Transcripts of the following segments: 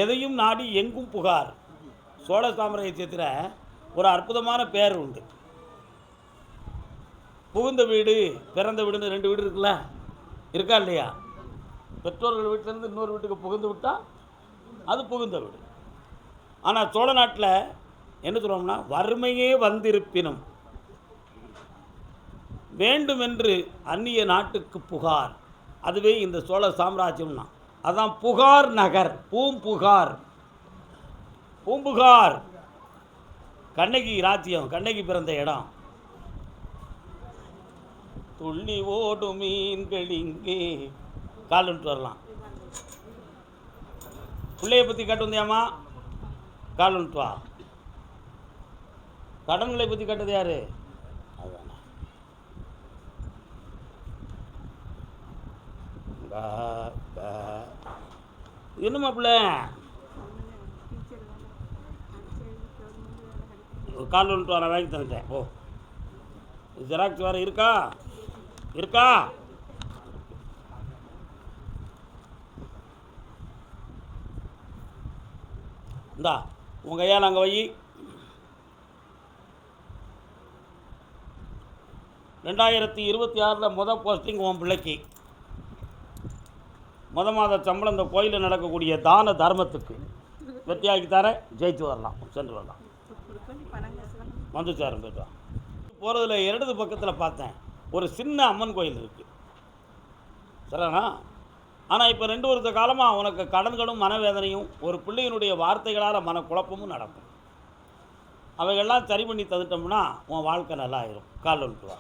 எதையும் நாடி எங்கும் புகார். சோழ சாம்ராஜ்யத்தில் ஒரு அற்புதமான பேர் உண்டு. புகுந்த வீடு பிறந்த வீடுன்னு ரெண்டு வீடு இருக்குல்ல, இருக்கா இல்லையா? பெற்றோர்கள் வீட்டிலேருந்து இன்னொரு வீட்டுக்கு புகுந்து விட்டால் அது புகுந்த வீடு. ஆனால் சோழ நாட்டில் என்ன சொல்லுவோம்னா, வறுமையே வந்திருப்பினும் வேண்டுமென்று அந்நிய நாட்டுக்கு புகார். அதுவே இந்த சோழ சாம்ராஜ்யம்னா அதான் புகார் நகர். பூம்புகார், பூம்புகார் கண்ணகி ராஜ்யம், கண்ணகி பிறந்த இடம். துள்ளி ஓடும் மீன்கள் இங்கே கால்ட்டு வரலாம். பிள்ளைய பற்றி கேட்டு வந்தியாமா? கால்ட்டு வா. கடன்களை பற்றி கேட்டது யாரு? அதுதானே. என்னமா பிள்ளை கால் வந்துட்டு வர வாங்கி தந்துட்டேன். ஓ, ஜெராக்ஸ் வேறு இருக்கா? இருக்கா? இந்தா உங்கள் கையால் அங்கே வை. 2026 முதல் போஸ்டிங் உன் பிள்ளைக்கு. மாத சம்பளம் இந்த கோயிலில் நடக்கக்கூடிய தான தர்மத்துக்கு வெற்றியாக்கி தர. ஜெயிச்சு வரலாம், சென்று வரலாம். வந்து சேரும் போய்ட்டு போகிறதுல இடது பக்கத்தில் பார்த்தேன் ஒரு சின்ன அம்மன் கோயில் இருக்குது. சரிண்ணா? ஆனால் இப்போ 2 வருஷ காலமாக உனக்கு கடன்களும் மனவேதனையும் ஒரு பிள்ளையினுடைய வார்த்தைகளால் மனக்குழப்பமும் நடக்கும். அவைகள்லாம் சரி பண்ணி தந்துட்டோம்னா உன் வாழ்க்கை நல்லா ஆயிரும். கால் வந்துட்டு வா.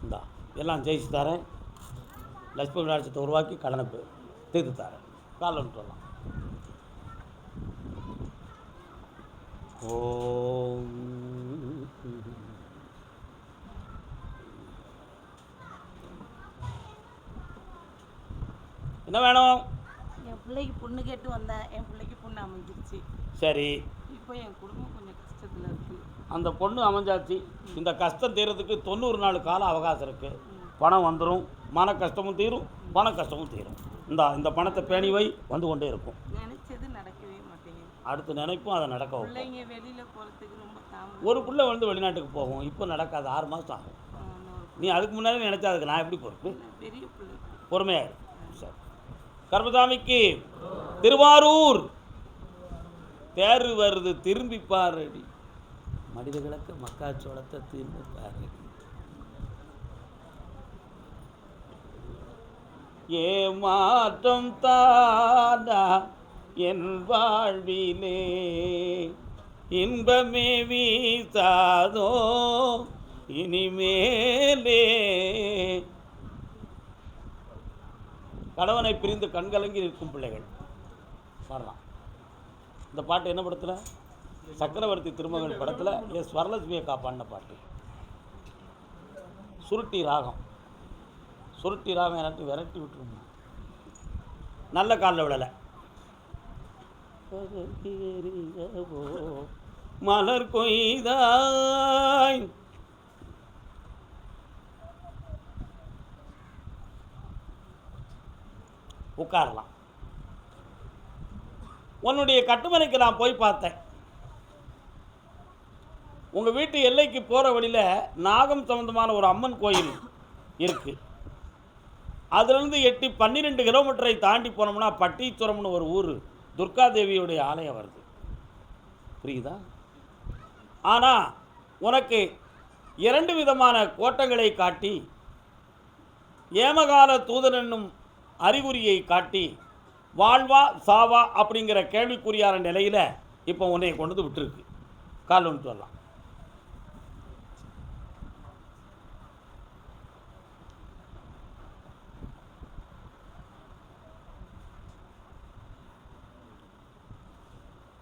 இந்தா எல்லாம் ஜெயிச்சு தரேன். லட்சுமி விநாயகத்தை உருவாக்கி கடனை தீர்த்து தரேன். கால் வந்துட்டு வரலாம். ஓம். என்ன வேணும்? என் பிள்ளைக்கு பொண்ணு கேட்டு வந்தேன். என் பிள்ளைக்கு பொண்ணு அமைஞ்சிருச்சு. சரி, இப்போ என் குடும்பம் கொஞ்சம் கஷ்டத்தில் இருக்குது. அந்த பொண்ணு அமைஞ்சாச்சு. இந்த கஷ்டம் தீர்றதுக்கு 90 நாள் கால அவகாசம் இருக்குது. பணம் வந்துடும், மன கஷ்டமும் தீரும், பண கஷ்டமும் தீரும். இந்த பணத்தை பேணி வை, வந்து கொண்டே இருக்கும். நினைச்சது நடக்கவே மாட்டேங்குது. அடுத்து நினைப்பும் அதை நடக்க வைப்போம். பிள்ளைங்க வெளியில் போகிறதுக்கு ரொம்ப தாமதம். ஒரு பிள்ளை வந்து வெளிநாட்டுக்கு போகும். இப்போ நடக்காது, 6 மாதம் ஆகும். நீ அதுக்கு முன்னாடி நினச்சா அதுக்கு நான் எப்படி பொறுப்பு? பெரிய பிள்ளை பொறுமையாக. சரி, கர்மசாமிக்கு திருவாரூர் தேர் வருது, திரும்பி பாரடி. மனிதர்களுக்கு மக்காச்சோளத்தை திரும்பி பாரடி. ஏமாற்றம் தானா என் வாழ்விலே, இன்பமே வீசாதோ இனிமேலே. கணவனை பிரிந்து கண்கலங்கி நிற்கும் பிள்ளைகள் வரலாம். இந்த பாட்டு என்ன படத்தில்? சக்கரவர்த்தி திருமகன் படத்தில் எஸ் வரலட்சுமி அக்கா பாடின பாட்டு. சுருட்டி ராகம். சுருட்டி ராகம் எனக்கு விரட்டி விட்டுருந்தோம். நல்ல காலில் விடலை. மலர் கொய்தாய் உட்காரலாம். உன்னுடைய கட்டுமனைக்கு நான் போய் பார்த்தேன். உங்கள் வீட்டு எல்லைக்கு போகிற வழியில் நாகம் சம்பந்தமான ஒரு அம்மன் கோயில் இருக்குது. அதுலேருந்து எட்டி 12 கிலோமீட்டரை தாண்டி போனோம்னா பட்டீச்சுரம்னு ஒரு ஊர், துர்காதேவியுடைய ஆலயம் வருது. புரியுதா? ஆனால் உனக்கு 2 விதமான கோட்டங்களை காட்டி, ஏமகால தூதன் என்னும் அறிகுறியை காட்டி, வாழ்வா சாவா அப்படிங்கிற கேள்விக்குறியான நிலையில் இப்போ உன்னை கொண்டு வந்து விட்டுருக்கு. கால் வந்துட்டு வரலாம்.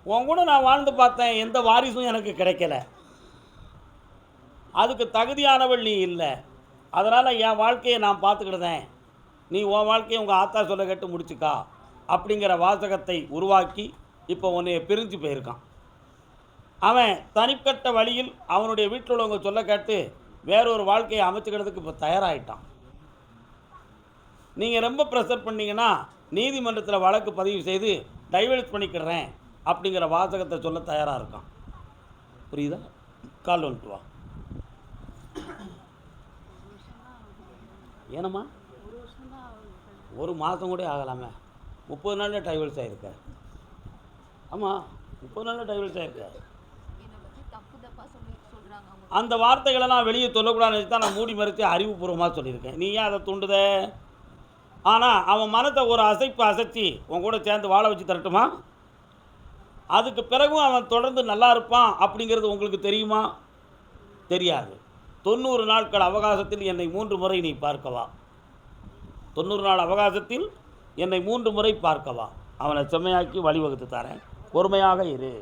உன் கூட நான் வாழ்ந்து பார்த்தேன், எந்த வாரிசும் எனக்கு கிடைக்கல. அதுக்கு தகுதியானவள் நீ இல்லை. அதனால் என் வாழ்க்கையை நான் பார்த்துக்கிடுதேன், நீ உன் வாழ்க்கையை உங்கள் ஆத்தா சொல்ல கேட்டு முடிச்சுக்கா அப்படிங்கிற வாசகத்தை உருவாக்கி இப்போ உன்னைய பிரிஞ்சு போயிருக்கான். அவன் தனிப்பட்ட வழியில் அவனுடைய வீட்டில் உள்ளவங்க சொல்ல கேட்டு வேறொரு வாழ்க்கையை அமைச்சுக்கிறதுக்கு இப்போ தயாராகிட்டான். நீங்கள் ரொம்ப ப்ரெஷர் பண்ணிங்கன்னா நீதிமன்றத்தில் வழக்கு பதிவு செய்து டைவர்ஸ் பண்ணிக்கிறேன் அப்படிங்கிற வாசகத்தை சொல்ல தயாராக இருக்கான். புரியுதா? கால் வந்துட்டு வா. ஏனம்மா ஒரு மாதம் கூட ஆகலாமே, 30 நாளில் டைவர்ஸ் ஆகிருக்க. ஆமாம், 30 நாளில் டைவர்ஸ் ஆகிருக்க. அந்த வார்த்தைகளெல்லாம் வெளியே சொல்லக்கூடாதுன்னு தான் நான் மூடி மறைச்சு அறிவுபூர்வமாக சொல்லியிருக்கேன். நீ ஏன் அதை தூண்டுத? ஆனால் அவன் மனத்தை ஒரு அசைச்சு உன் கூட சேர்ந்து வாழ வச்சு தரட்டுமா? அதுக்கு பிறகும் அவன் தொடர்ந்து நல்லா இருப்பான் அப்படிங்கிறது உங்களுக்கு தெரியுமா? தெரியாது. 90 நாட்கள் அவகாசத்தில் என்னை 3 முறை நீ பார்க்கவா. 90 நாள் அவகாசத்தில் என்னை 3 முறை பார்க்கவா. அவனை செம்மையாக்கி வழிவகுத்து தரேன், பொறுமையாக இரு.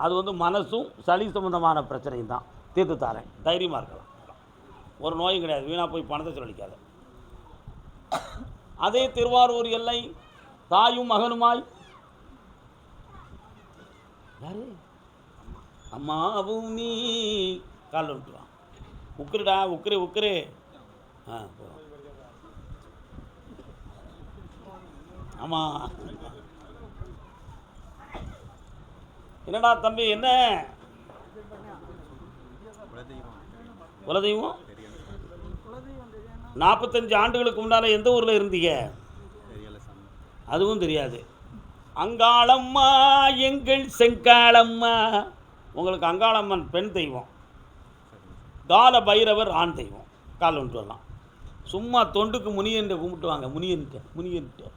அது மனசும் சளி சம்பந்தமான பிரச்சனையும் தான், தீர்த்து தரேன், தைரியமாக இருக்கலாம். ஒரு நோயும் கிடையாது, வீணாக போய் பணத்தை செலவழிக்காத. அதே திருவாரூர் எல்லை தாயும் மகனுமாய் யாரு அம்மாவும் நீ கால் விட்டுருவான். உக்குருடா உக்குரு. ஆமாம். என்னடா தம்பி, என்ன குலதெய்வம்? 45 ஆண்டுகளுக்கு முன்னால் எந்த ஊரில் இருந்தீங்க? அதுவும் தெரியாது. அங்காளம்மா எங்கள் செங்காளம்மா. உங்களுக்கு அங்காளம்மன் பெண் தெய்வம், கால பைரவர் ஆண் தெய்வம். கால் வந்துட்டு வரலாம். சும்மா தொண்டுக்கு முனியன்ட்டு கும்பிட்டுவாங்க. முனியன்ட்டு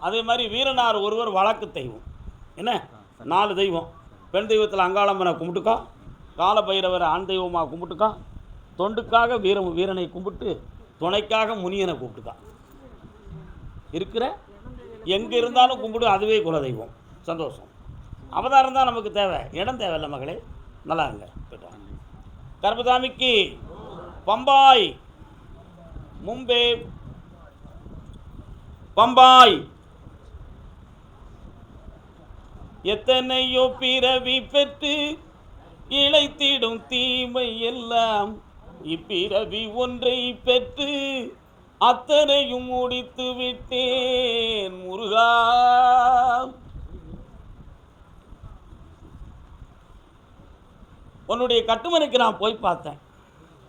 அதே மாதிரி வீரனார் ஒருவர் வழக்கு தெய்வம். என்ன 4 தெய்வம். பெண் தெய்வத்தில் அங்காளம்மனை கும்பிட்டுக்கா, கால பைரவரை ஆண் தெய்வமாக கும்பிட்டுக்கா, தொண்டுக்காக வீரனை கும்பிட்டு, துணைக்காக முனியனை கூப்பிட்டுக்கா. இருக்கிற எங்கே இருந்தாலும் கும்பிடு, அதுவே குலதெய்வம். சந்தோஷம். அவதாரம் தான் நமக்கு தேவை, இடம் தேவையில்லை மகளே. நல்லா இருங்க. கர்பதாமிக்கு பம்பாய், மும்பை, பம்பாய். எத்தனையோ பிறவி பெற்று இழைத்திடும் தீமை எல்லாம் இப்பிறவி ஒன்றை பெற்று அத்தனையும் முடித்து விட்டேன் முருகா. உன்னுடைய கட்டுமனைக்கு நான் போய் பார்த்தேன்.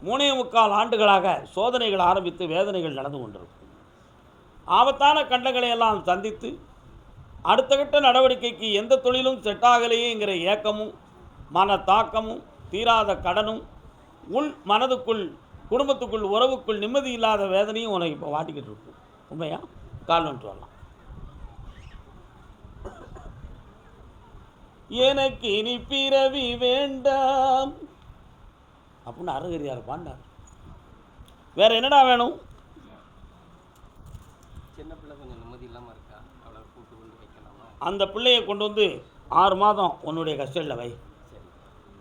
3.25 ஆண்டுகளாக சோதனைகள் ஆரம்பித்து வேதனைகள் நடந்து கொண்டிருக்கும். ஆபத்தான கண்டங்களை எல்லாம் சந்தித்து அடுத்த கட்ட நடவடிக்கைக்கு எந்த தொழிலும் செட்டாகலையேங்கிற ஏக்கமும் மன தாக்கமும் தீராத கடனும் உள் மனதுக்குள் குடும்பத்துக்குள் உறவுக்குள் நிம்மதி இல்லாத வேதனையும் உனக்கு இப்போ வாட்டிக்கிட்டு இருக்கு. உண்மையா? கால் வந்துட்டு வரலாம். எனக்கு இனி பிறவி வேண்டாம் அப்படின்னு அருகரியார் பாண்டார். வேற என்னடா வேணும்? சின்ன பிள்ளை கொஞ்சம் நிம்மதி இல்லாமல் இருக்கா, அவளை கூட்டு கொண்டு வைக்கலாமா? அந்த பிள்ளையை கொண்டு வந்து 6 மாதம் உன்னுடைய கஸ்டடியில் வை. சரி,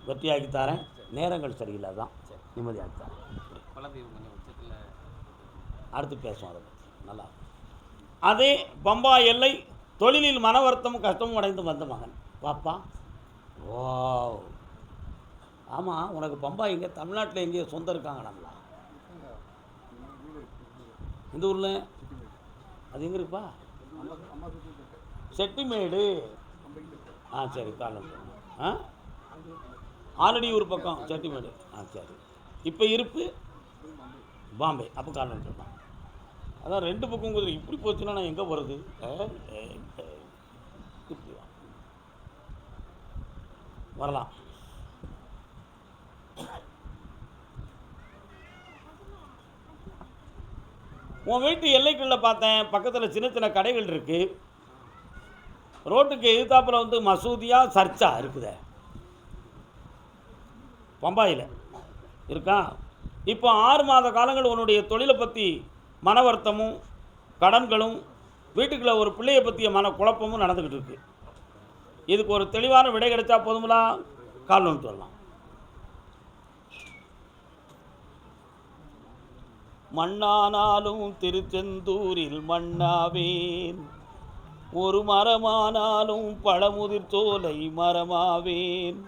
வெற்றியாக்கி தரேன். நேரங்கள் சரியில்லை தான், நிம்மதியாக்கி தரேன். குலதெய்வம் கொஞ்சம் உச்சத்தில் அடுத்து பேசுவோம் அதை பற்றி. நல்லா. அதே பம்பாய் எல்லை தொழிலில் மன வருத்தமும் கஷ்டமும் அடைந்து வந்த மகன் பாப்பா. ஓ ஆமாம், உனக்கு பம்பாய் இங்கே தமிழ்நாட்டில் எங்கேயோ சொந்தம் இருக்காங்க. நம்மளா இந்த ஊரில் அது எங்கே இருக்குப்பா? செட்டிமேடு. சரி, காலம். ஆல்ரெடி ஒரு பக்கம் செட்டிமேடு. சரி, இப்போ இருப்பு பாம்பே. அப்போ காலம் சொல்லலாம். அதான் 2 பக்கம் குதிரை. இப்படி போச்சுன்னா நான் எங்கே போகிறது? இப்படி வரலாம். உன் வீட்டு எல்லைக்குள்ளே பார்த்தேன், பக்கத்தில் சின்ன சின்ன கடைகள் இருக்குது. ரோட்டுக்கு எதிர்த்தாப்பில் மசூதியா சர்ச்சா இருக்குதே, பம்பாயில் இருக்கா? இப்போ 6 மாத காலங்கள் உன்னுடைய தொழிலை பற்றி மன வருத்தமும் கடன்களும் வீட்டுக்குள்ளே ஒரு பிள்ளையை பற்றிய மன குழப்பமும் நடந்துக்கிட்டு இருக்கு. இதுக்கு ஒரு தெளிவான விடை கிடைச்சா போதுங்களா? கால் வந்துட்டு வரலாம். மண்ணானாலும் திருச்செந்தூரில் மண்ணாவேன், ஒரு மரமானாலும் பழமுதிர் சோலை மரமாவேன்,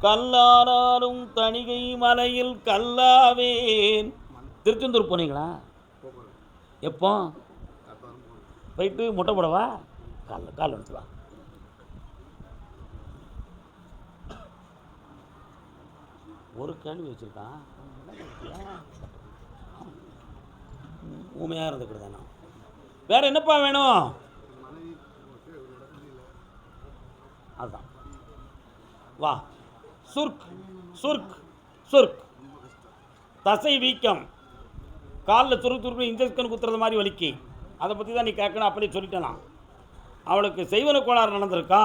கல்லானாலும் தணிகை மலையில் கல்லாவேன். திருச்செந்தூர் போனீங்களா? எப்போ போயிட்டு முட்டை போடவா? கால் எடுத்துவா. ஒரு கேள்வி வச்சுருக்கான், ஊமையாக இருந்துக்கிட்டு தானே. வேற என்னப்பா வேணும்? அதுதான் வா. சுர்க் சுர்க் சுர்க், தசை வீக்கம், காலில் துருப்பு இன்ஜெக்ஷன் குத்துறது மாதிரி வலிக்கு, அதை பற்றி தான் நீ கேட்கணும். அப்படி சொல்லிட்டேன். அவளுக்கு செய்வன கோளாறு நடந்திருக்கா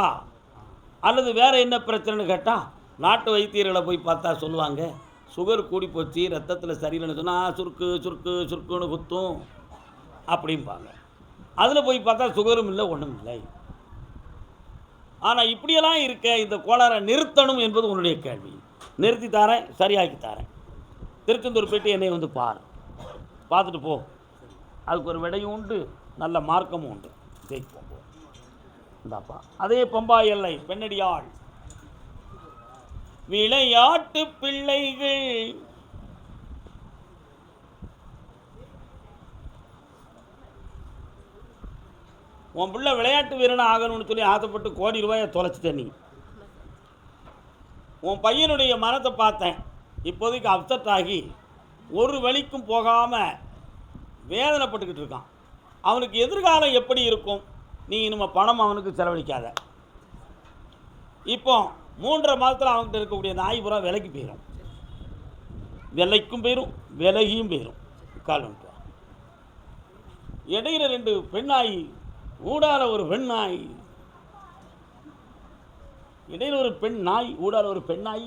அல்லது வேறு என்ன பிரச்சனைன்னு கேட்டால், நாட்டு வைத்தியர்களை போய் பார்த்தா சொல்லுவாங்க, சுகர் கூடி போச்சு, ரத்தத்தில் சரியில்லைன்னு சொன்னால் சுருக்கு சுருக்கு சுருக்குன்னு குத்தும் அப்படிம்பாங்க. அதில் போய் பார்த்தா சுகரும் இல்லை, ஒன்றும் இல்லை. ஆனால் இப்படியெல்லாம் இருக்க இந்த கோளாறை நிறுத்தணும் என்பது உன்னுடைய கேள்வி. நிறுத்தி தாரேன், சரியாக்கி தாரேன். திருச்செந்தூர் போய்ட்டு என்னை வந்து பார்த்துட்டு போ. அதுக்கு ஒரு விடையும் உண்டு, நல்ல மார்க்கமும் உண்டு. ஜெயிப்போம். இந்தாப்பா அதே பம்பா எல்லை பெண்ணடியாள். விளையாட்டு பிள்ளைகள் உன் பிள்ளை விளையாட்டு வீரனை ஆகணும்னு சொல்லி ஆசைப்பட்டு கோடி ரூபாயை தொலைச்சிட்ட நீ. உன் பையனுடைய மனத்தை பார்த்தேன், இப்போதைக்கு அப்செட் ஆகி ஒரு வழிக்கும் போகாமல் வேதனைப்பட்டுக்கிட்டு இருக்கான். அவனுக்கு எதிர்காலம் எப்படி இருக்கும்? நீ இனிமேல் பணம் அவனுக்கு செலவழிக்காத. இப்போ 3.5 மாதத்தில் அவன்கிட்ட இருக்கக்கூடிய நாய் புறா விலைக்கு போயிடும், விலைக்கும் போயிடும், விலகியும் போயிடும். கால் வந்துட்டு இடையில 2 பெண்ணாய், ஊடால ஒரு பெண்ணாய், இடையில ஒரு பெண் நாய், ஊடால ஒரு பெண்ணாய்.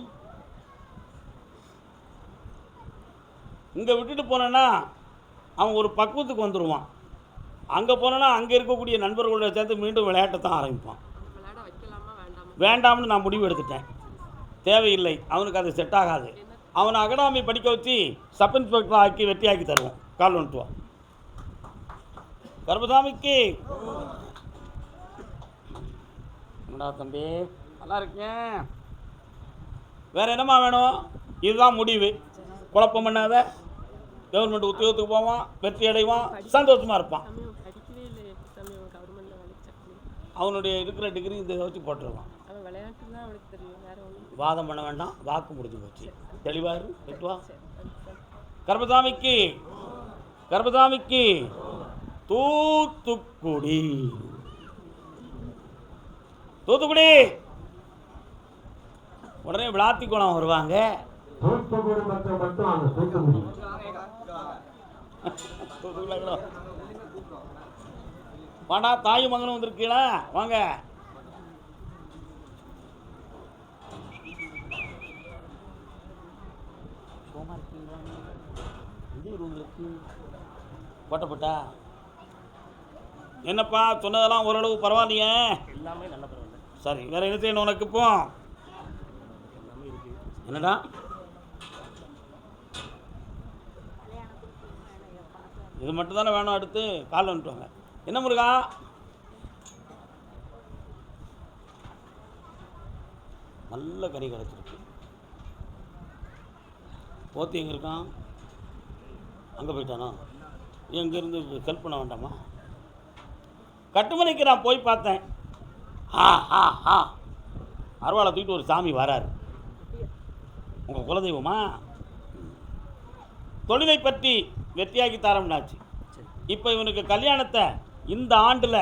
இங்கே விட்டுட்டு போனேன்னா அவன் ஒரு பக்குவத்துக்கு வந்துடுவான். அங்கே போனேன்னா அங்கே இருக்கக்கூடிய நண்பர்களோட சேர்ந்து மீண்டும் விளையாட்டை தான் ஆரம்பிப்பான். வேண்டாம்னு நான் முடிவு எடுத்துட்டேன். தேவையில்லை, அவனுக்கு அது செட் ஆகாது. அவனை அகாடமி படிக்க வச்சு சப் இன்ஸ்பெக்டர் ஆக்கி வெற்றியாக்கி தருவோம். கால் வந்துட்டுவான். கர்மசாமிக்கு என்னடா தம்பி, நல்லா இருக்கேன். வேறு என்னம்மா வேணும்? இதுதான் முடிவு. குழப்பம் பண்ணாத. கவர்மெண்ட் உத்தியோகத்துக்கு போவான், வெற்றி அடைவான், சந்தோஷமாக இருப்பான். அவனுடைய இருக்கிற டிகிரி இதை வச்சு போட்டுருவான். வாதம் பண்ண வேண்டாம், வாக்கு முடிஞ்சு போச்சு. தெளிவாக வெட்டுவா. கர்மசாமிக்கு கர்மசாமிக்கு தூத்துக்குடி தூத்துக்குடி உடனே விளாத்திக்குளம் வருவாங்க. வாடா, தாய் மகனும் வந்திருக்கீங்களா? வாங்க. போட்டப்பட்டா என்னப்பா சொன்னதெல்லாம் ஓரளவு பரவாயில்லையே? எல்லாமே நல்ல பரவாயில்ல. சரி, வேற என்ன செய்யணும் உனக்கு? இப்போ என்னடா இது மட்டும் தானே வேணும்? அடுத்து கால் வந்துட்டுவாங்க. என்ன முருகா? நல்ல கறி கிடச்சிருக்கு. போத்தி எங்கே இருக்கான்? அங்கே போயிட்டானோ? எங்கேருந்து ஹெல்ப் பண்ண வேண்டாமா? கட்டுமனைக்கு நான் போய் பார்த்தேன். அருவாளை தூக்கிட்டு ஒரு சாமி வராரு. உங்கள் குலதெய்வமா? தொழிலை பற்றி வெற்றியாக்கி தரம்னாச்சு. இப்போ இவனுக்கு கல்யாணத்தை இந்த ஆண்டில்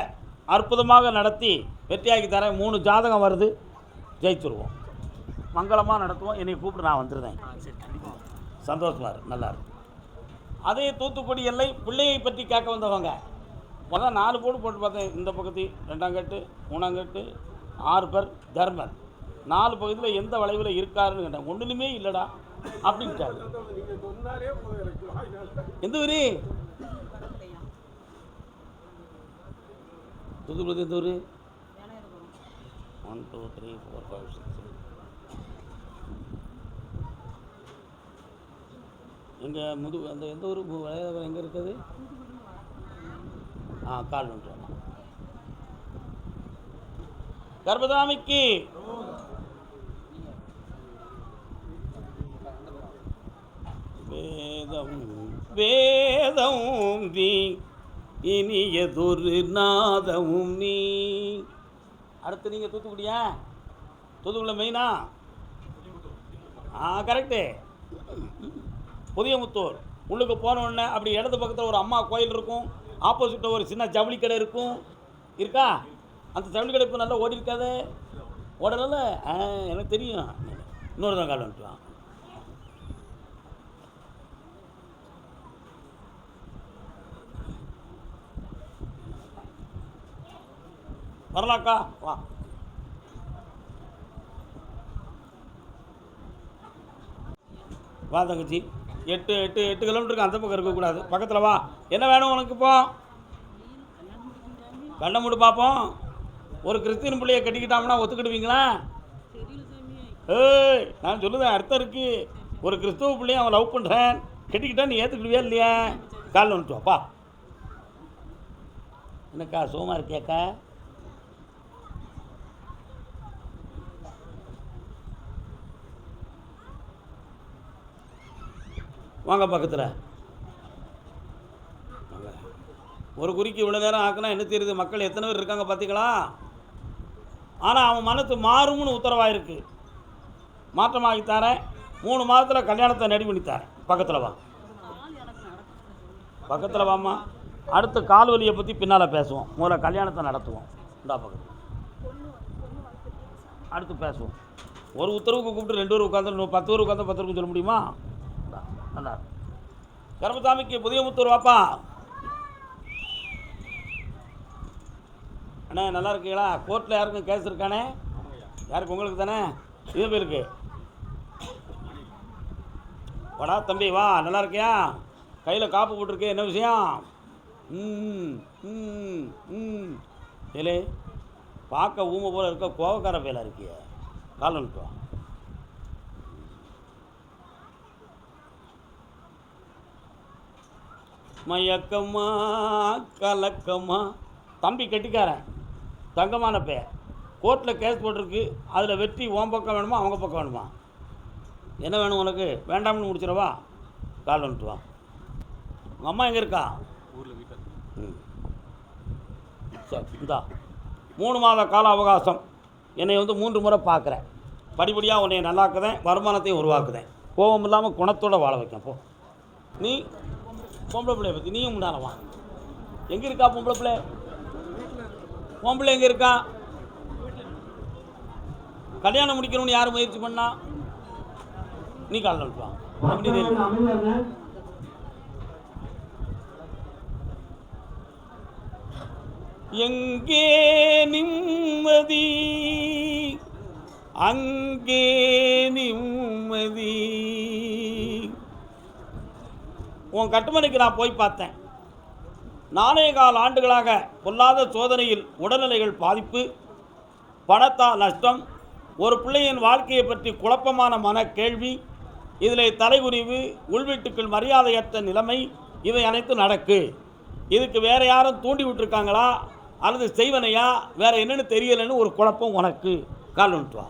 அற்புதமாக நடத்தி வெற்றியாக்கி தரேன். 3 ஜாதகம் வருது, ஜெயிச்சுருவோம். மங்களமாக நடத்துவோம். என்னை கூப்பிட்டு நான் வந்துடுறேன். சந்தோஷமாக இரு, நல்லா இருக்கும். அதே தூத்துக்குடி எல்லை பிள்ளையை பற்றி கேட்க வந்தவங்க முதல் 4 போட்டு பார்த்தேன். இந்த பக்கத்து 2ஆம் கட்டு, 3ஆம் கட்டு, 6 பேர் தர்மர். 4 பகுதியில் எந்த வளைவில் இருக்காருன்னு கேட்டேன். ஒன்றுலுமே இல்லைடா அப்படின்ட்டாரு. எந்த ஊர்? தூத்துக்குடி எந்த ஊர்? 1 2 3 4 5 6 எங்கள் அந்த எந்த ஊர் வளையதவரம் எங்கே இருக்குது? கால் நோட்டு. கர்ப்பதாமிக்கு வேதம் வேதம் நீ இனியதொரு நாதமும் நீ. அடுத்து நீங்கள் தூத்துக்குடியா? தூத்துக்குடியில் மெயினா? கரெக்டு. புதியமுத்தூர் உள்ளுக்கு போனோடனே அப்படி இடது பக்கத்தில் ஒரு அம்மா கோயில் இருக்கும், ஆப்போசிட்டில் ஒரு சின்ன ஜவுளி கடை இருக்கும். இருக்கா? அந்த ஜவுளி கடை இப்போ நல்லா ஓடி இருக்காது? ஓடல? எனக்கு தெரியும். இன்னொரு தான் கால் வந்துட்டு வரலாக்கா வா. வா தங்கச்சி. 8 கிலோமீட்டருக்கு அந்த பக்கம் இருக்கக்கூடாது, பக்கத்தில் வா. என்ன வேணும் உனக்கு? இப்போ கண்ணை மூடு பார்ப்போம். ஒரு கிறிஸ்டின் பிள்ளையை கட்டிக்கிட்டாங்கன்னா ஒத்துக்கிடுவீங்களா? நான் சொல்லுதேன் அர்த்தம் இருக்குது. ஒரு கிறிஸ்துவ பிள்ளையை அவன் லவ் பண்ணுறேன், கட்டிக்கிட்டா நீ ஏற்றுக்கிடுவியா இல்லையா? காலில் வந்துட்டு வாப்பா. என்னக்கா சுகமாக இருக்கியாக்கா? வாங்க பக்கத்தில். ஒரு குறிக்கு இவ்வளோ நேரம் ஆக்குனா என்ன தெரியுது? மக்கள் எத்தனை பேர் இருக்காங்க பார்த்தீங்களா? ஆனால் அவன் மனசு மாறும்னு உத்தரவாயிருக்கு. மாற்றமாகி தரேன். 3 மாதத்தில் கல்யாணத்தை ரெடி பண்ணி தரேன். பக்கத்தில் வா, பக்கத்தில் வாம்மா. அடுத்து கால் வலியை பற்றி பின்னால் பேசுவோம். முதல்ல கல்யாணத்தை நடத்துவோம். இந்தா பக்கத்தில் அடுத்து பேசுவோம். ஒரு உத்தரவுக்கு கூப்பிட்டு 2 பேர் உட்காந்து 10 பேர் உட்காந்து 10 பேருக்கு சொல்ல முடியுமா? நல்லா கர்மசாமிக்கு புதியமுத்தூர் வாப்பா. அண்ணே நல்லா இருக்கீங்களா? கோர்ட்டில் யாருக்கும் கேஸ் இருக்கானே? யாருக்கு? உங்களுக்கு தானே? இது பேருக்கு வாடா தம்பி வா. நல்லா இருக்கியா? கையில் காப்பு போட்டிருக்கு. என்ன விஷயம்? ஏலே பார்க்க ஊமை போல் இருக்க, கோவக்கார பேலாக இருக்கிய. கால் வந்துட்டு வா. மயக்கமா கலக்கமா. தம்பி கட்டிக்காரன், தங்கமான பேர். கோர்ட்டில் கேஸ் போட்டிருக்கு. அதில் வெற்றி உன் பக்கம் வேணுமா அவங்க பக்கம் வேணுமா? என்ன வேணும் உனக்கு? வேண்டாம்னு முடிச்சிடவா? கால் வந்துட்டு வா. உங்கள் அம்மா எங்கே இருக்கா? ஊரில் வீட்டில். சரி இந்தா 3 மாத கால அவகாசம். என்னை 3 முறை பார்க்குறேன். படிப்படியாக உன்னை நல்லாக்குதேன், வருமானத்தையும் உருவாக்குதேன். கோபம் இல்லாமல் குணத்தோடு வாழ வைக்கேன். போ. நீ பொம்பளை பிள்ளைய பற்றி நீயும் உண்டானவா? எங்கே இருக்கா பொம்பளை பிள்ளை? பொம்பளை எங்கே இருக்கா? கல்யாணம் முடிக்கணும்னு யார் முயற்சி பண்ணா? நீ காலில் விட்டுவா. எங்கே நிம்மதி அங்கே நிம்மதி. உன் கட்டுமனைக்கு நான் போய் பார்த்தேன். 4.25 ஆண்டுகளாக பொல்லாத சோதனையில் உடல்நிலைகள் பாதிப்பு, பணத்தால் நஷ்டம், ஒரு பிள்ளையின் வாழ்க்கையை பற்றி குழப்பமான மன கேள்வி, இதில் தலைகுனிவு, உள்வீட்டுக்குள் மரியாதையற்ற நிலைமை, இவை அனைத்தும் நடக்கு. இதுக்கு வேறு யாரும் தூண்டி விட்டுருக்காங்களா அல்லது செய்வனையா வேறு என்னென்னு தெரியலைன்னு ஒரு குழப்பம் உனக்கு. கால் வந்துட்டு வா.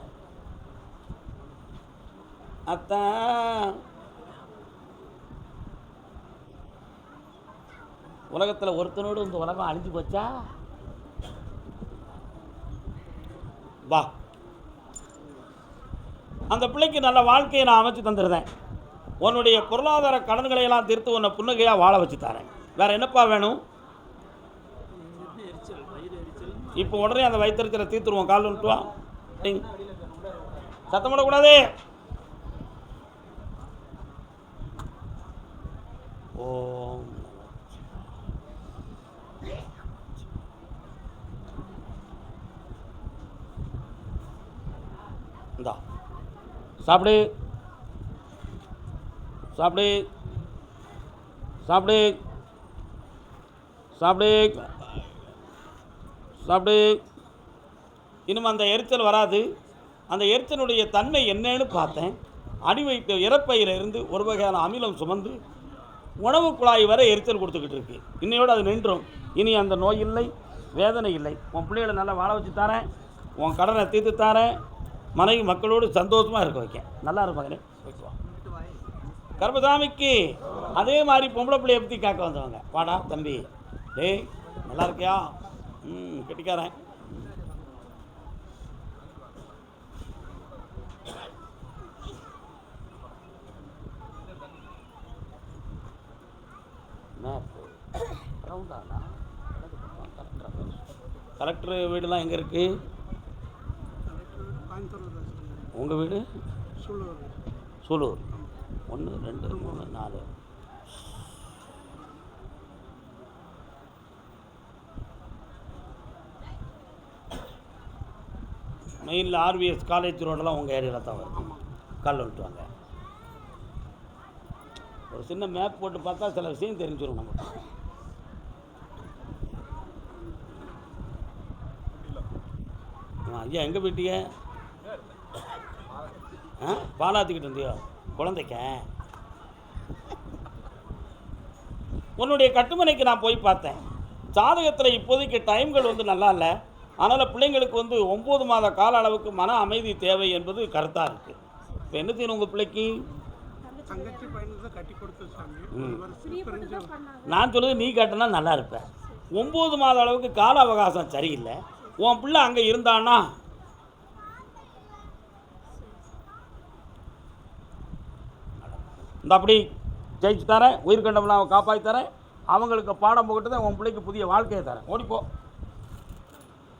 அத்தான் உலகத்தில் ஒருத்தனோடு இந்த உலகம் அழிஞ்சு போச்சா? வா. அந்த பிள்ளைக்கு நல்ல வாழ்க்கையை நான் அமைச்சு தந்துடுறேன். உன்னுடைய பொருளாதார கடன்களை எல்லாம் தீர்த்து உன்னை புன்னகையாக வாழ வச்சு தரேன். வேறு என்னப்பா வேணும்? இப்போ உடனே அந்த வயிற்றுச்சலை தீர்த்துருவோம். கால் வந்துட்டு வா. சத்தம் போடக்கூடாது. ஓம் இந்தா சாப்பிடு சாப்பிடு சாப்பிடு சாப்பிடு சாப்பிடு. இன்னும் அந்த எரிச்சல் வராது. அந்த எரிச்சலுடைய தன்மை என்னன்னு பார்த்தேன். அடி வைத்த இறப்பையிலிருந்து ஒரு வகையான அமிலம் சுமந்து உணவு குழாய் வரை எரிச்சல் கொடுத்துக்கிட்டு இருக்கு. இன்னையோடு அது நின்றும். இனி அந்த நோய் இல்லை, வேதனை இல்லை. உன் பிள்ளைகளை நல்லா வாழ வச்சு தரேன், உன் கடனை தீர்த்து தரேன், மனைவி மக்களோடு சந்தோஷமாக இருக்க வைக்கேன். நல்லா இருப்பாங்க. கர்மசாமிக்கு அதே மாதிரி பொம்பளை பிள்ளையை பற்றி காக்க வந்தவங்க. வாடா தம்பி, டேய் நல்லா இருக்கியா? கெட்டிக்காரன். கலெக்டர் வீடுலாம் எங்கே இருக்குது? உங்கள் வீடு சூலூர். 1 2 3 4. மெயினில் ஆர்விஎஸ் காலேஜ் ரோடெல்லாம் உங்கள் ஏரியாவில் தான் வருது. கால் வந்துட்டு வாங்க. ஒரு சின்ன மேப் போட்டு பார்த்தா சில விஷயம் தெரிஞ்சிடும் நமக்கு. ஐயா எங்கே போயிட்டீங்க? பாலாத்திக்கிட்டு இருந்தியோ குழந்தைக்க? உன்னுடைய கட்டுமனைக்கு நான் போய் பார்த்தேன். ஜாதகத்தில் இப்போதைக்கு டைம்கள் நல்லா இல்லை. அதனால் பிள்ளைங்களுக்கு 9 மாத கால அளவுக்கு மன அமைதி தேவை என்பது கருத்தாக இருக்குது. இப்போ என்ன செய்யணும் உங்கள் பிள்ளைக்கு? நான் சொல்லுறது நீ கேட்டனா நல்லா இருப்பேன். 9 மாத அளவுக்கு கால அவகாசம் சரியில்லை. உன் பிள்ளை அங்கே இருந்தான்னா இந்த அப்படி ஜெயிச்சு தரேன், உயிர்கண்டம்லாம் அவன் காப்பாற்றி தரேன், அவங்களுக்கு பாடம் போட்டு தான் உன் பிள்ளைக்கு புதிய வாழ்க்கையை தரேன். ஓடிப்போ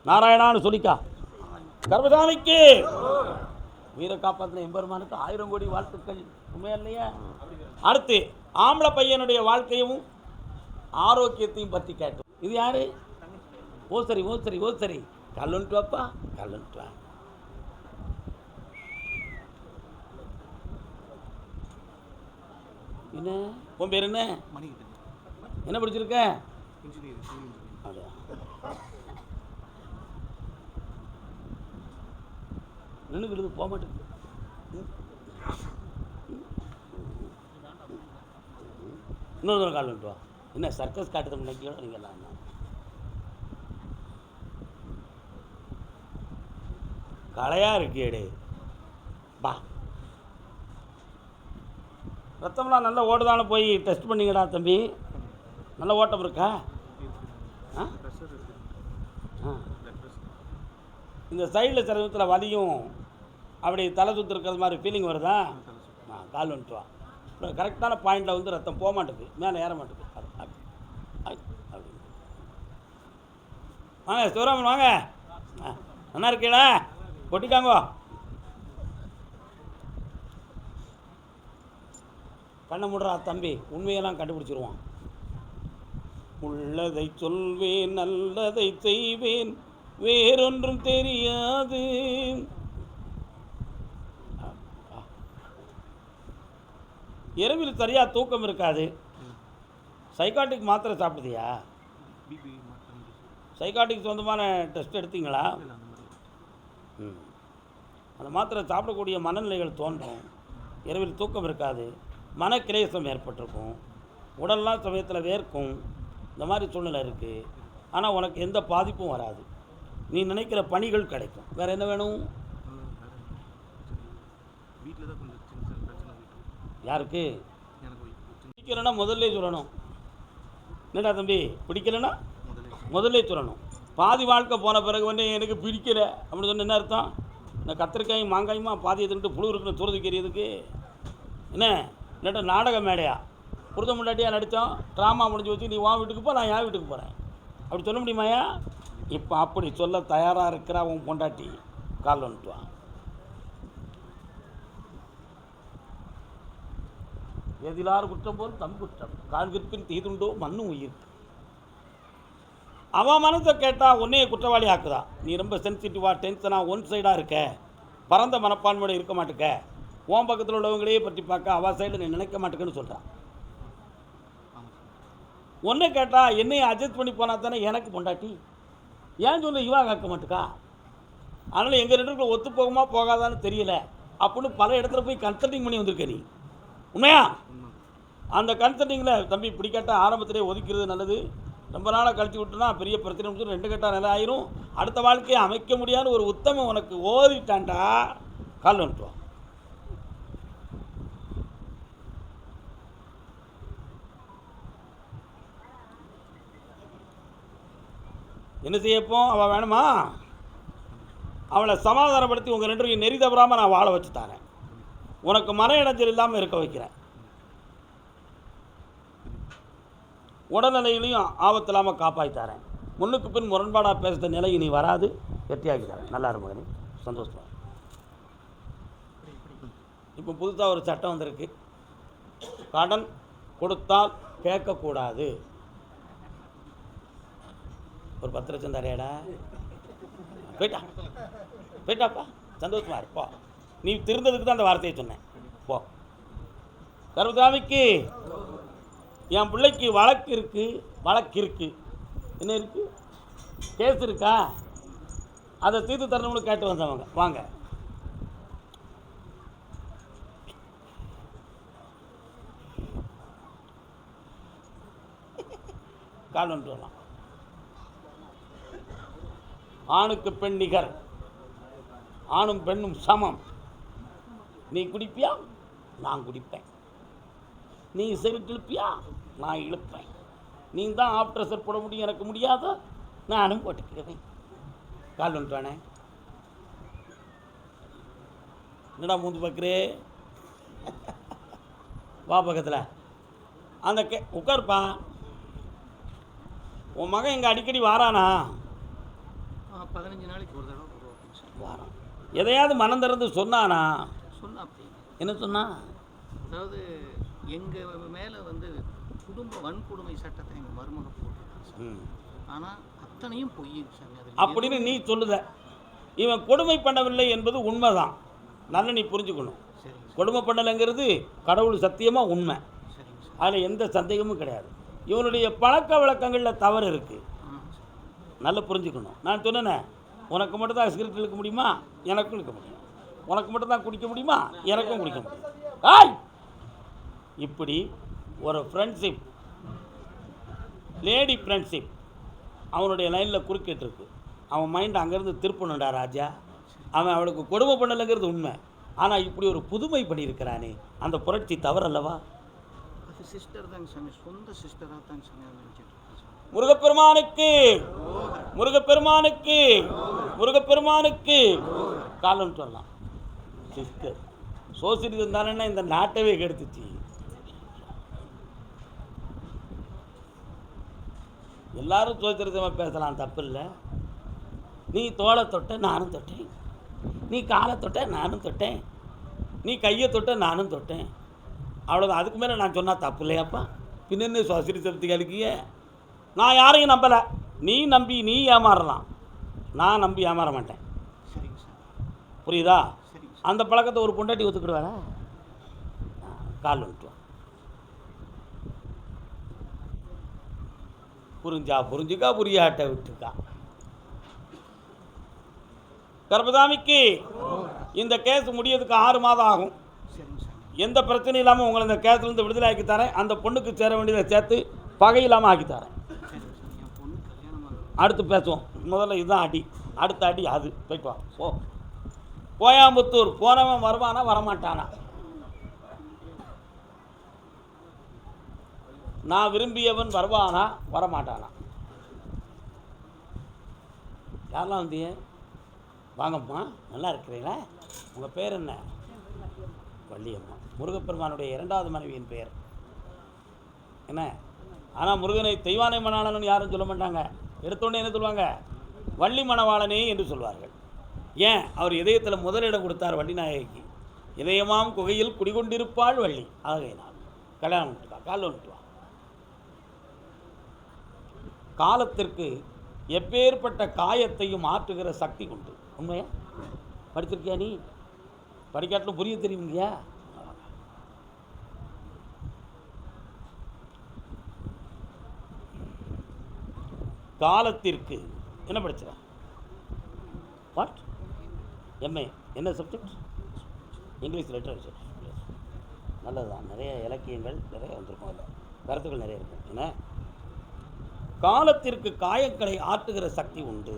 நாராயணான்னு சொல்லிக்கா. கர்மசாமிக்கு வீர காப்பாற்றின எம்பெருமானுக்கு 1000 கோடி வாழ்த்துக்கள். உண்மையா இல்லையா? அடுத்து ஆம்பளை பையனுடைய வாழ்க்கையும் ஆரோக்கியத்தையும் பற்றி கேட்டோம். இது யாரு? ஓசரி ஓசரி ஓசரி. கல்லுன்ட்டு வாப்பா, கல்லுன்ட்டு வா. என்ன உன் பேர் என்ன? என்ன படிச்சிருக்க? நின்றுக்கிட்டு போக மாட்டேங்குது. இன்னொரு தூரம் கால் வந்துட்டு வா. என்ன சர்க்கஸ் காட்டுறது முன்னாடியோட நீங்கள் எல்லாம் களையாக இருக்கேடே. பா ரத்தம்லாம் நல்லா ஓடுதானு போய் டெஸ்ட் பண்ணிங்கடா தம்பி. நல்ல ஓட்டம் இருக்கா? இந்த சைடில் சில வலியும் அப்படி தலை சுற்று இருக்கிறது மாதிரி ஃபீலிங் வருதா? கால் வந்துட்டு வா. கரெக்டான பாயிண்டில் ரத்தம் போக மாட்டேங்குது, மேலே ஏற மாட்டேங்குது. அப்படி வாங்க சிவராமன் வாங்க. நல்லா இருக்கீங்களா? கொட்டிக்காங்கோ. கண்ணை முடுறா தம்பி, உண்மையெல்லாம் கண்டுபிடிச்சிருவான். உள்ளதை சொல்வேன், நல்லதை செய்வேன், வேறொன்றும் தெரியாது. இரவில் சரியாக தூக்கம் இருக்காது. சைக்காட்டிக் மாத்திரை சாப்பிடுதியா? சைக்காட்டிக் சொந்தமான டெஸ்ட் எடுத்தீங்களா? அந்த மாத்திரை சாப்பிடக்கூடிய மனநிலைகள் தோன்றும். இரவில் தூக்கம் இருக்காது, மனக்கிலேசம் ஏற்பட்டிருக்கும், உடல்லாம் சமயத்தில் வேர்க்கும். இந்த மாதிரி சூழ்நிலை இருக்குது. ஆனால் உனக்கு எந்த பாதிப்பும் வராது. நீ நினைக்கிற பணிகள் கிடைக்கும். வேறு என்ன வேணும்? யாருக்கு பிடிக்கலைன்னா முதல்ல சொல்லணும். என்னடா தம்பி பிடிக்கலைன்னா முதல்ல சொல்லணும். பாதி வாழ்க்கை போன பிறகு எனக்கு பிடிக்கலை அப்படின்னு சொன்ன என்ன அர்த்தம்? இந்த கத்திரிக்காயும் மாங்காயுமா பாதியை தின்ட்டு புழு இருக்குன்னு துறதுக்கிறதுக்கு என்ன? இல்லாட்டா நாடக மேடையா புரித முன்னாடியாக நடித்தோம், ட்ராமா முடிஞ்சு வச்சு நீ வா வீட்டுக்கு போ, நான் என் வீட்டுக்கு போகிறேன் அப்படி சொல்ல முடியுமாயா? இப்போ அப்படி சொல்ல தயாராக இருக்கிறா உன் பொண்டாட்டி. கால் வந்துட்டுவான். எதிலாறு குற்றம் போல் தம் குற்றம், காண்கிற்பின் தீதுண்டோ மண்ணும் உயிர். அவன் மனத்தை கேட்டால் உன்னையே குற்றவாளி ஆக்குதா. நீ ரொம்ப சென்சிட்டிவாக டென்ஷனாக ஒன் சைடாக இருக்க, பரந்த மனப்பான்மையோடு இருக்க மாட்டேக்க, உன் பக்கத்தில் உள்ளவங்களையே பற்றி பார்க்க அவள் சைடில் நீ நினைக்க மாட்டேக்குன்னு சொல்கிறான். ஒன்றை கேட்டால் என்னையை அட்ஜஸ்ட் பண்ணி போனால் தானே எனக்கு பொண்டாட்டி. ஏன் சொல்ல இவா கேட்க மாட்டுக்கா? அதனால் எங்கள் ரெண்டு பேருக்குள்ள ஒத்து போகுமா போகாதான்னு தெரியல. அப்படின்னு பல இடத்துல போய் கன்சல்டிங் பண்ணி வந்திருக்க நீ, உண்மையா? அந்த கன்சல்டிங்கில் தம்பி இப்படி கேட்டால் ஆரம்பத்திலே ஒதுக்கிறது நல்லது, ரொம்ப நாளாக கழிச்சு விட்டுனா பெரிய பிரச்சனை முடிச்சு 2 கட்டா நிலை ஆயிரும், அடுத்த வாழ்க்கையை அமைக்க முடியாத ஒரு உத்தமம் உனக்கு ஓதிட்டான்டா, கால் வந்துட்டுவான். என்ன செய்யப்போம்? அவள் வேணுமா? அவளை சமாதானப்படுத்தி உங்கள் 2 பேரும் நெறி தவறாமல் நான் வாழ வச்சு தரேன், உனக்கு மன இடைஞ்சல் இல்லாமல் இருக்க வைக்கிறேன், உடல்நிலையிலையும் ஆபத்து இல்லாமல் காப்பாற்றி தரேன், முன்னுக்கு பின் முரண்பாடாக பேசுகிற நிலை இனி வராது, வெற்றியாக்கி தரேன். நல்லா இருக்கும், சந்தோஷமாக. இப்போ புதுசாக ஒரு சட்டம் வந்திருக்கு, கடன் கொடுத்தால் கேட்கக்கூடாது. ஒரு 10 லட்சம் தரையாடா, போயிட்டாப்பா, சந்தோஷமா இருப்பா. நீ திருந்ததுக்கு தான் அந்த வார்த்தையை சொன்னேன். போ. கருதாமிக்கு என் பிள்ளைக்கு வழக்கு இருக்கு, என்ன இருக்கு? கேஸ் இருக்கா? அதை தீர்த்து தரணும்னு கேட்டு வந்தவங்க வாங்க. கால் வந்துட்டு வரலாம். ஆணுக்கு பெண் நிகர், ஆணும் பெண்ணும் சமம். நீ குடிப்பியா? நான் குடிப்பேன். நீ செவிட்டு இழுப்பியா? நான் இழுப்பேன். நீ தான் ஆஃப்டர் செட் போட முடியும், எனக்கு முடியாத, நானும் போட்டுக்கிறேன். கால் வந்துட்டானே, என்னடா மூந்து பார்க்குறே? வா பக்கத்தில் அந்த உட்காருப்பா. உன் மகன் இங்கே அடிக்கடி வாரானா? 15 நாளைக்கு ஒரு தடவை வாரான். எதையாவது மனம் திறந்து சொன்னானா? சொன்னா. என்ன சொன்னா? அதாவது எங்கள் மேலே வந்து குடும்ப வன்கொடுமை சட்டத்தை எங்கள் மருமக போட்டுருக்காங்க, ஆனால் அத்தனையும் பொய்யுங்க சாமி. அது அப்படின்னு நீ சொல்லுத. இவன் கொடுமை பண்ணவில்லை என்பது உண்மைதான், நல்லா நீ புரிஞ்சுக்கணும். கொடுமை பண்ணலைங்கிறது கடவுள் சத்தியமாக உண்மை, அதில் எந்த சந்தேகமும் கிடையாது. இவனுடைய பழக்க வழக்கங்களில் தவறு இருக்குது, நல்லா புரிஞ்சுக்கணும். நான் சொன்னேனே, உனக்கு மட்டும் தான் சிகரெட் இழுக்க முடியுமா? எனக்கும் இழுக்க முடியும். உனக்கு மட்டும் தான் குடிக்க முடியுமா? எனக்கும் குடிக்க முடியும். ஆய், இப்படி ஒரு ஃப்ரெண்ட்ஷிப், லேடி ஃப்ரெண்ட்ஷிப் அவனுடைய லைனில் குறுக்கிட்டு இருக்கு. அவன் மைண்ட் அங்கேருந்து திருப்பணுண்டா ராஜா. அவன் அவளுக்கு கொடுமை பண்ணலைங்கிறது உண்மை, ஆனால் இப்படி ஒரு புதுமை பண்ணியிருக்கிறானே, அந்த புரட்சி தவறல்லவா? அது சிஸ்டர் தாங்க சாமி, சொந்த சிஸ்டராக தாங்க சாமி நினச்சிட்டு இருக்கேன். முருகப்பெருமானுக்கு முருகப்பெருமானுக்கு முருகப்பெருமானுக்கு காலம் சொல்லலாம். சிஸ்டர் சோசியலிசம் தானே இந்த நாட்டவே கெடுத்துச்சு. எல்லாரும் சோசியலிசமாக பேசலாம், தப்பு இல்லை. நீ தோளை தொட்ட நானும் தொட்டேன், நீ காலை தொட்ட நானும் தொட்டேன், நீ கையை தொட்ட நானும் தொட்டேன், அவ்வளோதான். அதுக்கு மேலே நான் சொன்னால் தப்பு இல்லையாப்பா? பின்னென்ன சோசியலிசத்துக்கு அழுக்கிய? நான் யாரையும் நம்பலை, நீ நம்பி நீ ஏமாறலாம், நான் நம்பி ஏமாற மாட்டேன். புரியுதா? அந்த பழக்கத்தை ஒரு பொண்டாட்டி ஒத்துக்கிடுவாரா? கால் வந்துட்டுவான். புரிஞ்சுக்கா, புரியாட்ட விட்டுக்கா. கர்பதாமிக்கு இந்த கேஸ் முடியறதுக்கு 6 மாதம் ஆகும். எந்த பிரச்சனையும் இல்லாமல் உங்களை இந்த கேஸ்லேருந்து விடுதலை ஆக்கி தரேன். அந்த பொண்ணுக்கு சேர வேண்டியதை சேர்த்து பகை இல்லாமல் ஆக்கி தரேன். அடுத்து பேசுவோம். முதல்ல இதுதான் அடி, அடுத்த அடி அது. போய்ட்டு வா. போ. கோயம்புத்தூர் போனவன் வருவானா வரமாட்டானா? நான் விரும்பியவன் வருவானா வரமாட்டானா? யாரெல்லாம் வந்தீங்க? வாங்கம்மா, நல்லா இருக்கிறீங்களா? உங்கள் பேர் என்ன? வள்ளியம்மா. முருகப்பெருமானுடைய 2வது மனைவியின் பெயர் என்ன? ஆனால் முருகனை தெய்வானை மணவாளன் யாரும் சொல்ல மாட்டாங்க. எடுத்தோடனே என்ன சொல்லுவாங்க? வள்ளி மணவாளனே என்று சொல்வார்கள். ஏன்? அவர் இதயத்தில் முதலிடம் கொடுத்தார் வள்ளி நாயகிக்கு. இதயமாம் குகையில் குடிகொண்டிருப்பாள் வள்ளி. ஆகையினால் கல்யாணம் விட்டுவா, கால் விட்டுவா. காலத்திற்கு எப்பேற்பட்ட காயத்தையும் ஆற்றுகிற சக்தி கொண்டு. உண்மையா? படிச்சிருக்கியா நீ? படிக்காட்டிலும் புரிய தெரியுங்கய்யா. காலத்திற்கு என்ன படிச்சிட? வாட்? எம்ஏ என்ன சப்ஜெக்ட்? இங்கிலீஷ் லிட்ரேச்சர் நல்லதுதான். நிறைய இலக்கியங்கள் நிறைய வந்திருக்கும், அதில் கருத்துக்கள் நிறைய இருக்கும். ஏன்னா காலத்திற்கு காயங்களை ஆற்றுகிற சக்தி உண்டு.